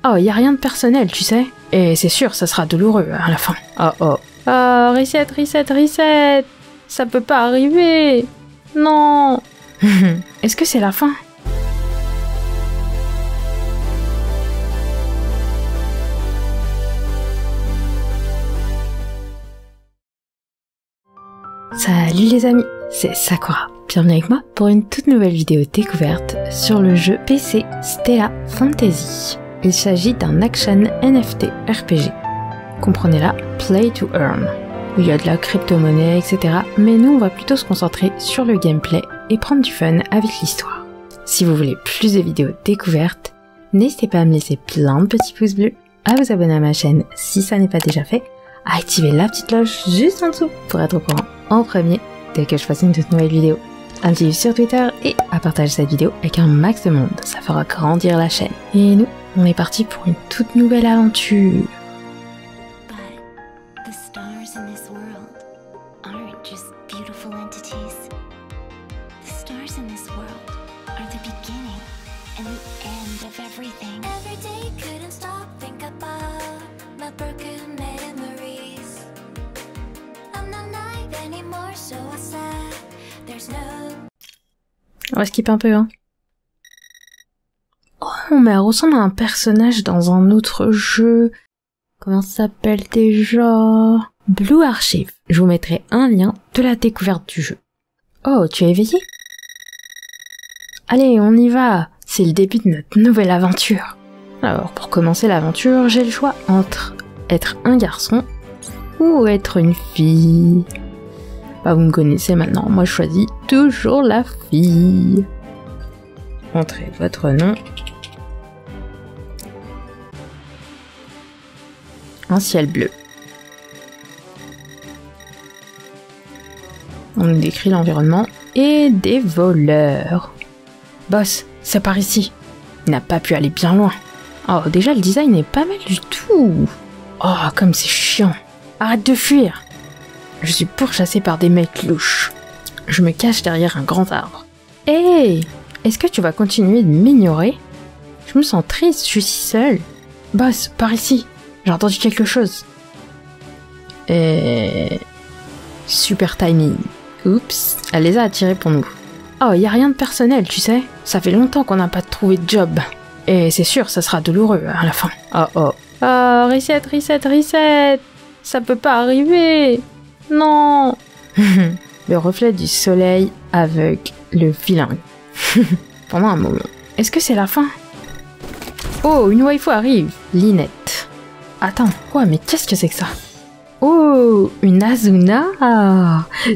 Oh, y a rien de personnel, tu sais. Et c'est sûr, ça sera douloureux à la fin. Oh oh. Oh, reset, reset, reset. Ça peut pas arriver. Non. Est-ce que c'est la fin? Salut les amis, c'est Sakura. Bienvenue avec moi pour une toute nouvelle vidéo découverte sur le jeu PC Stella Fantasy. Il s'agit d'un action NFT RPG. Comprenez-la, play to earn. Où il y a de la crypto-monnaie, etc. Mais nous, on va plutôt se concentrer sur le gameplay et prendre du fun avec l'histoire. Si vous voulez plus de vidéos découvertes, n'hésitez pas à me laisser plein de petits pouces bleus, à vous abonner à ma chaîne si ça n'est pas déjà fait, à activer la petite cloche juste en dessous pour être au courant en premier dès que je fasse une toute nouvelle vidéo. À me suivre sur Twitter et à partager cette vidéo avec un max de monde, ça fera grandir la chaîne. Et nous, on est parti pour une toute nouvelle aventure. On va skipper un peu, hein. Oh, mais elle ressemble à un personnage dans un autre jeu. Comment ça s'appelle déjà? Blue Archive. Je vous mettrai un lien de la découverte du jeu. Oh, tu es éveillé? Allez, on y va. C'est le début de notre nouvelle aventure. Alors, pour commencer l'aventure, j'ai le choix entre être un garçon ou être une fille. Bah, vous me connaissez maintenant, moi je choisis toujours la fille. Entrez votre nom. Un ciel bleu. On nous décrit l'environnement et des voleurs. Boss, c'est par ici. Il n'a pas pu aller bien loin. Oh, déjà le design est pas mal du tout. Oh, comme c'est chiant. Arrête de fuir. Je suis pourchassé par des mecs louches. Je me cache derrière un grand arbre. Hey, est-ce que tu vas continuer de m'ignorer? Je me sens triste, je suis si seule. Boss, par ici. J'ai entendu quelque chose. Super timing. Oups, elle les a attirés pour nous. Oh, y a rien de personnel, tu sais. Ça fait longtemps qu'on n'a pas trouvé de job. Et c'est sûr, ça sera douloureux à la fin. Oh oh. Oh, reset, reset, reset. Ça peut pas arriver. Non. Le reflet du soleil avec le vilain. Pendant un moment. Est-ce que c'est la fin? Oh, une waifu arrive. Linette. Attends, quoi, mais qu'est-ce que c'est que ça? Oh, une Asuna.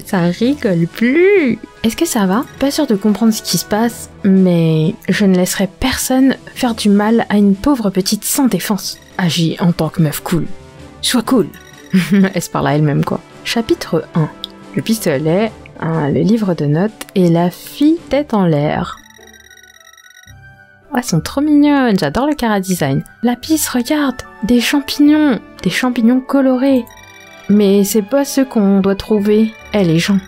Ça rigole plus. Est-ce que ça va? Pas sûr de comprendre ce qui se passe, mais je ne laisserai personne faire du mal à une pauvre petite sans défense. Agis en tant que meuf cool. Sois cool. Elle se parle à elle-même, quoi. Chapitre 1. Le pistolet, le livre de notes et la fille tête en l'air. Oh, elles sont trop mignonnes, j'adore le chara-design. Lapis, regarde, des champignons colorés. Mais c'est pas ceux qu'on doit trouver. Eh les gens,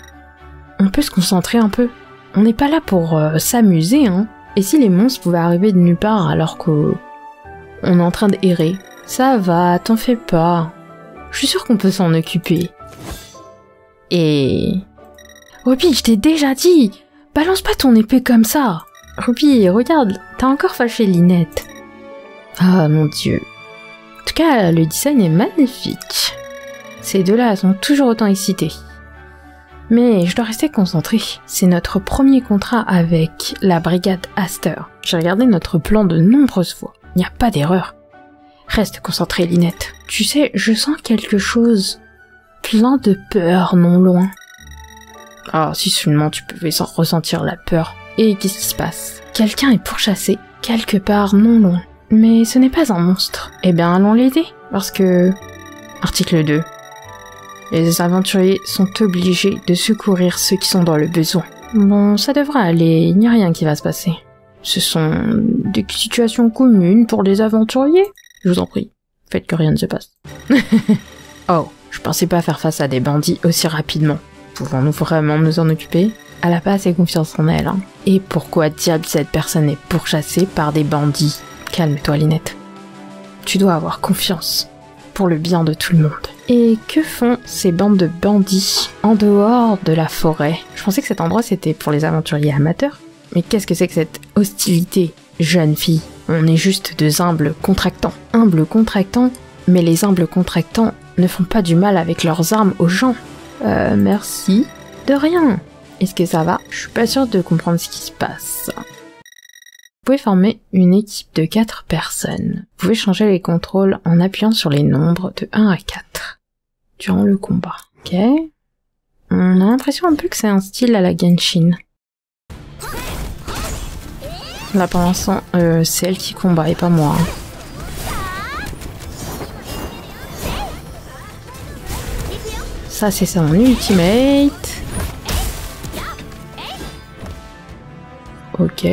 on peut se concentrer un peu. On n'est pas là pour s'amuser, hein. Et si les monstres pouvaient arriver de nulle part alors qu'on est en train d'errer? Ça va, t'en fais pas. Je suis sûre qu'on peut s'en occuper. Et... Ruby, je t'ai déjà dit! Balance pas ton épée comme ça! Ruby, regarde, t'as encore fâché Linette. Ah mon dieu. En tout cas, le design est magnifique. Ces deux-là sont toujours autant excités. Mais je dois rester concentrée. C'est notre premier contrat avec la brigade Aster. J'ai regardé notre plan de nombreuses fois. Il n'y a pas d'erreur. Reste concentrée, Linette. Tu sais, je sens quelque chose... plein de peur non loin. Ah, si seulement tu pouvais ressentir la peur. Et qu'est-ce qui se passe? Quelqu'un est pourchassé, quelque part non loin. Mais ce n'est pas un monstre. Eh bien, allons l'aider, parce que... Article 2. Les aventuriers sont obligés de secourir ceux qui sont dans le besoin. Bon, ça devrait aller, il n'y a rien qui va se passer. Ce sont des situations communes pour les aventuriers. Je vous en prie, faites que rien ne se passe. Oh, je pensais pas faire face à des bandits aussi rapidement. Pouvons-nous vraiment nous en occuper? Elle a pas assez confiance en elle, hein. Et pourquoi diable cette personne est pourchassée par des bandits? Calme-toi, Linette. Tu dois avoir confiance. Pour le bien de tout le monde. Et que font ces bandes de bandits en dehors de la forêt? Je pensais que cet endroit c'était pour les aventuriers amateurs. Mais qu'est-ce que c'est que cette hostilité, jeune fille? On est juste deux humbles contractants. Humbles contractants, mais les humbles contractants ne font pas du mal avec leurs armes aux gens. Merci. De rien. Est-ce que ça va? Je suis pas sûre de comprendre ce qui se passe. Vous pouvez former une équipe de 4 personnes. Vous pouvez changer les contrôles en appuyant sur les nombres de 1 à 4 durant le combat. Ok. On a l'impression un peu que c'est un style à la Genshin. Là pour l'instant, c'est elle qui combat et pas moi. Ça c'est son ultimate. Ok.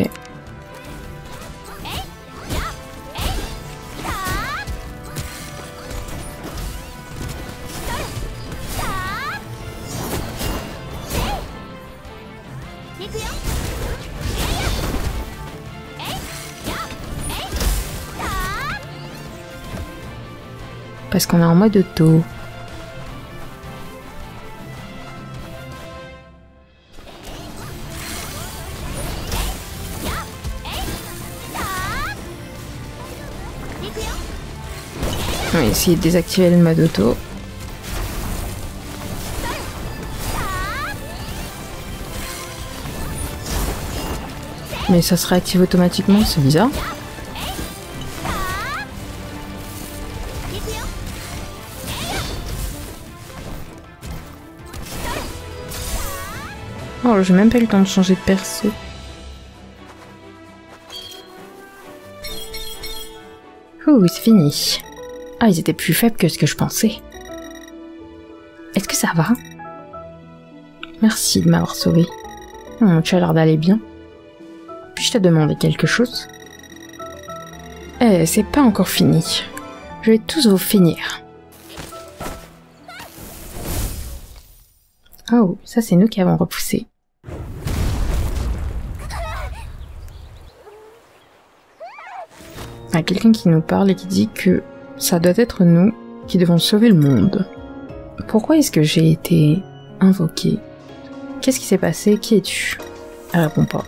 Parce qu'on est en mode auto. On va essayer de désactiver le mode auto. Mais ça se réactive automatiquement, c'est bizarre. Oh, j'ai même pas eu le temps de changer de perso. Ouh, c'est fini. Ah, ils étaient plus faibles que ce que je pensais. Est-ce que ça va? Merci de m'avoir sauvé. Tu as l'air d'aller bien. Puis-je te demander quelque chose? C'est pas encore fini. Je vais tous vous finir. Oh, ça c'est nous qui avons repoussé. Il y a quelqu'un qui nous parle et qui dit que ça doit être nous qui devons sauver le monde. Pourquoi est-ce que j'ai été invoquée? Qu'est-ce qui s'est passé? Qui es-tu? Elle répond pas.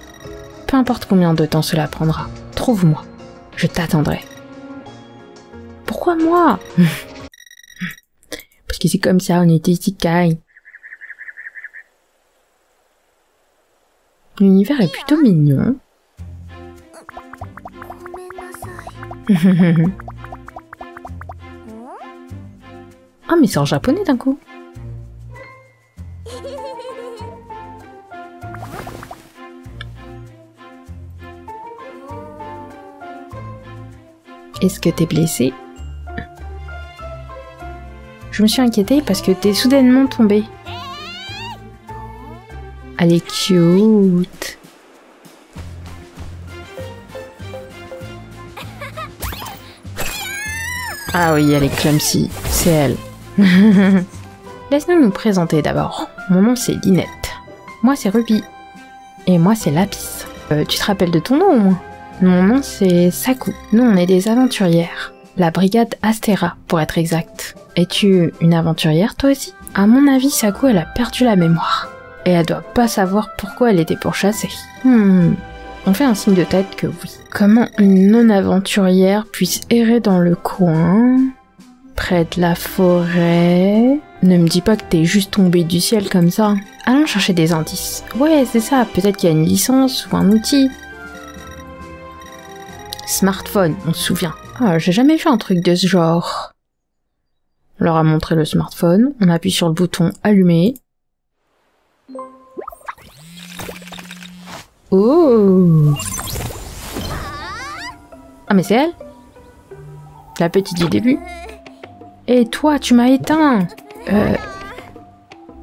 Peu importe combien de temps cela prendra, trouve-moi. Je t'attendrai. Pourquoi moi? Parce que c'est comme ça, on était isekai. L'univers est plutôt mignon. Ah mais c'est en japonais d'un coup. Est-ce que t'es blessé? Je me suis inquiétée parce que t'es soudainement tombée. Elle est cute. Ah oui, elle est clumsy. C'est elle. Laisse-nous nous présenter d'abord. Mon nom c'est Lynette. Moi c'est Ruby. Et moi c'est Lapis. Tu te rappelles de ton nom au moins? Mon nom c'est Saku. Nous on est des aventurières. La brigade Astera pour être exact. Es-tu une aventurière toi aussi? À mon avis Saku elle a perdu la mémoire. Et elle doit pas savoir pourquoi elle était pourchassée. On fait un signe de tête que oui. Comment une non-aventurière puisse errer dans le coin, près de la forêt? Ne me dis pas que t'es juste tombée du ciel comme ça. Allons chercher des indices. Ouais, c'est ça, peut-être qu'il y a une licence ou un outil. Smartphone, on se souvient. Ah, j'ai jamais vu un truc de ce genre. On leur a montré le smartphone, on appuie sur le bouton allumer. Oh! Ah mais c'est elle? La petite du début? Et toi, tu m'as éteint!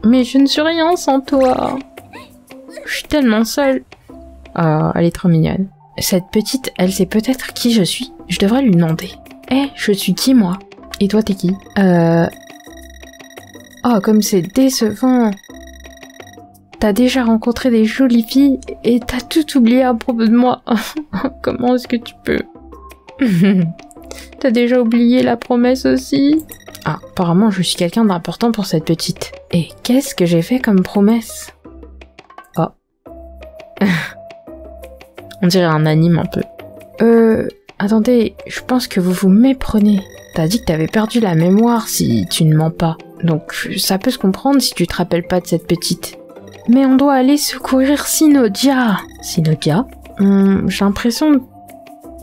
Mais je ne suis rien sans toi! Je suis tellement seule! Ah, elle est trop mignonne. Cette petite, elle sait peut-être qui je suis. Je devrais lui demander. Je suis qui moi? Et toi, t'es qui? Oh, comme c'est décevant! T'as déjà rencontré des jolies filles et t'as tout oublié à propos de moi. Comment est-ce que tu peux? T'as déjà oublié la promesse aussi? Ah, apparemment je suis quelqu'un d'important pour cette petite. Et qu'est-ce que j'ai fait comme promesse? Oh. On dirait un anime un peu. Attendez, je pense que vous vous méprenez. T'as dit que t'avais perdu la mémoire si tu ne mens pas. Donc ça peut se comprendre si tu te rappelles pas de cette petite. Mais on doit aller secourir Cynodia. Cynodia? J'ai l'impression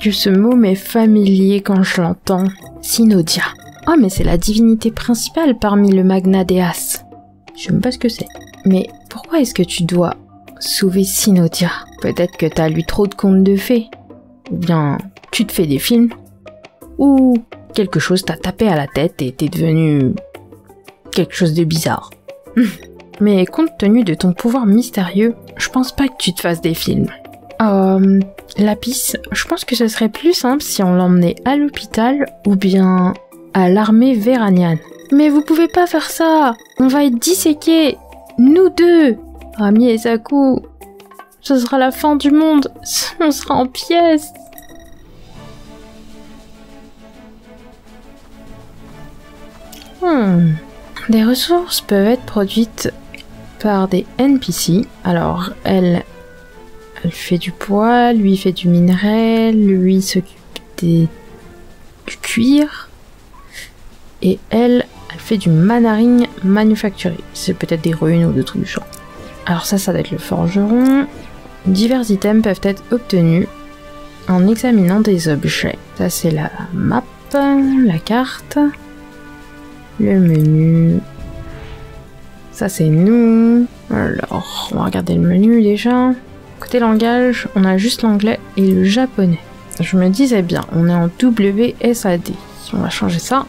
que ce mot m'est familier quand je l'entends. Cynodia. Oh mais c'est la divinité principale parmi le Magna des As. Je sais même pas ce que c'est. Mais pourquoi est-ce que tu dois sauver Cynodia? Peut-être que t'as lu trop de contes de fées. Ou bien tu te fais des films. Ou quelque chose t'a tapé à la tête et t'es devenu quelque chose de bizarre. Mais compte tenu de ton pouvoir mystérieux, je pense pas que tu te fasses des films. Lapis, je pense que ce serait plus simple si on l'emmenait à l'hôpital ou bien à l'armée véranienne. Mais vous pouvez pas faire ça! On va être disséqués! Nous deux! Rami et Zaku, ce sera la fin du monde! On sera en pièces! Des ressources peuvent être produites par des NPC. Alors, elle fait du poids, lui fait du minerai, lui s'occupe du cuir. Et elle fait du manaring manufacturé. C'est peut-être des runes ou des trucs du genre. Alors ça doit être le forgeron. Divers items peuvent être obtenus en examinant des objets. Ça c'est la map, la carte, le menu. Ça c'est nous. Alors, on va regarder le menu déjà. Côté langage, on a juste l'anglais et le japonais. Je me disais bien, on est en WSAD. On va changer ça.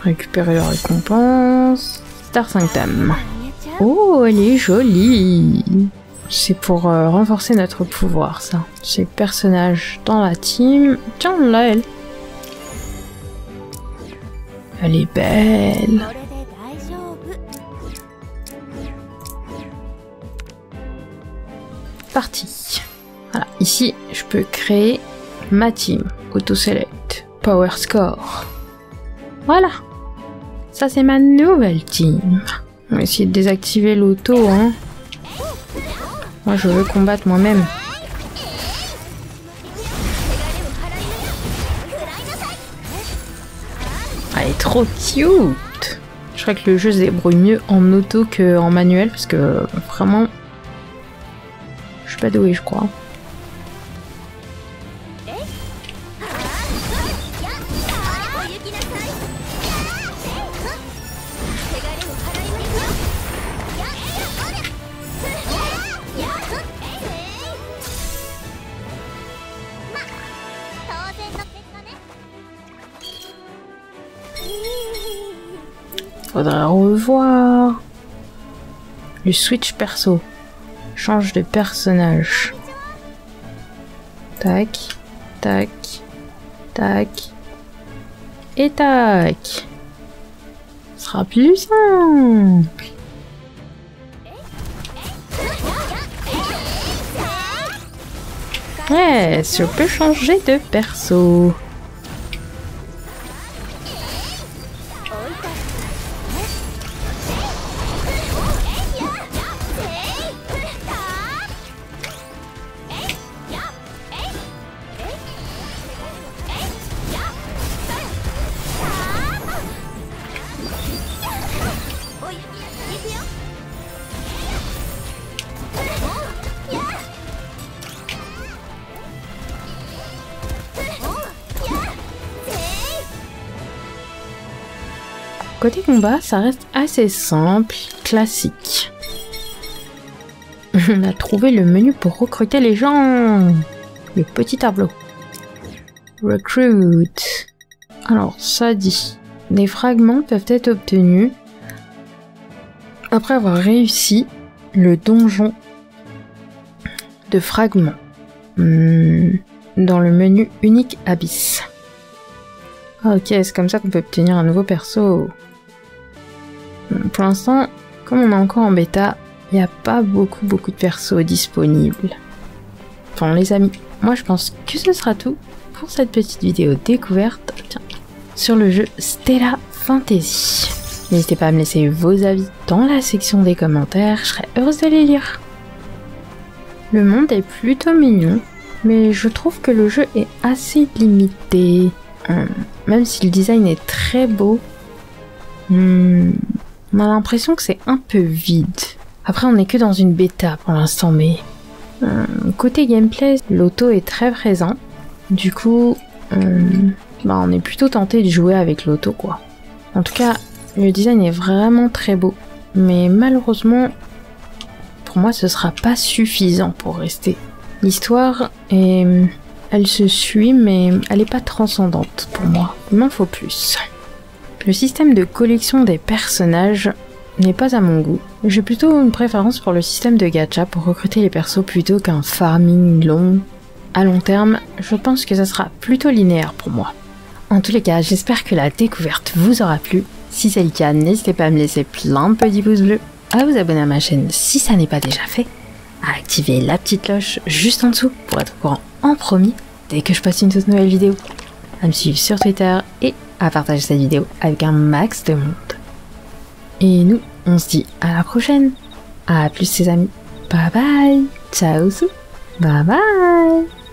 Récupérer la récompense. Star 5 thème. Oh, elle est jolie. C'est pour renforcer notre pouvoir, ça. C'est personnage dans la team. Tiens, là, elle. Elle est belle. Parti. Voilà, ici, je peux créer ma team. Auto-select. Power score. Voilà. Ça, c'est ma nouvelle team. On va essayer de désactiver l'auto, hein. Moi, je veux combattre moi-même. Elle est trop cute. Je crois que le jeu se débrouille mieux en auto qu'en manuel, parce que vraiment... Je suis pas douée, je crois. Faudrait revoir. Le switch perso. Change de personnage. Tac, tac, tac. Et tac. Ce sera plus simple. Ouais, je peux changer de perso. Côté combat, ça reste assez simple, classique. On a trouvé le menu pour recruter les gens. Le petit tableau. Recruit. Alors, ça dit. Des fragments peuvent être obtenus après avoir réussi le donjon de fragments dans le menu unique Abyss. Ok, c'est comme ça qu'on peut obtenir un nouveau perso. Pour l'instant, comme on est encore en bêta, il n'y a pas beaucoup de persos disponibles. Enfin, les amis, moi je pense que ce sera tout pour cette petite vidéo découverte. Tiens, sur le jeu Stella Fantasy. N'hésitez pas à me laisser vos avis dans la section des commentaires, je serais heureuse de les lire. Le monde est plutôt mignon, mais je trouve que le jeu est assez limité. Même si le design est très beau, on a l'impression que c'est un peu vide. Après, on n'est que dans une bêta pour l'instant, mais côté gameplay, l'auto est très présent. Du coup, on est plutôt tenté de jouer avec l'auto, quoi. En tout cas, le design est vraiment très beau, mais malheureusement, pour moi, ce sera pas suffisant pour rester. L'histoire elle se suit, mais elle est pas transcendante pour moi. Il m'en faut plus. Le système de collection des personnages n'est pas à mon goût. J'ai plutôt une préférence pour le système de gacha pour recruter les persos plutôt qu'un farming long. À long terme, je pense que ça sera plutôt linéaire pour moi. En tous les cas, j'espère que la découverte vous aura plu. Si c'est le cas, n'hésitez pas à me laisser plein de petits pouces bleus, à vous abonner à ma chaîne si ça n'est pas déjà fait, à activer la petite cloche juste en dessous pour être au courant en premier dès que je poste une toute nouvelle vidéo, à me suivre sur Twitter et à partager cette vidéo avec un max de monde. Et nous, on se dit à la prochaine. À plus les amis. Bye bye. Ciao. Bye bye.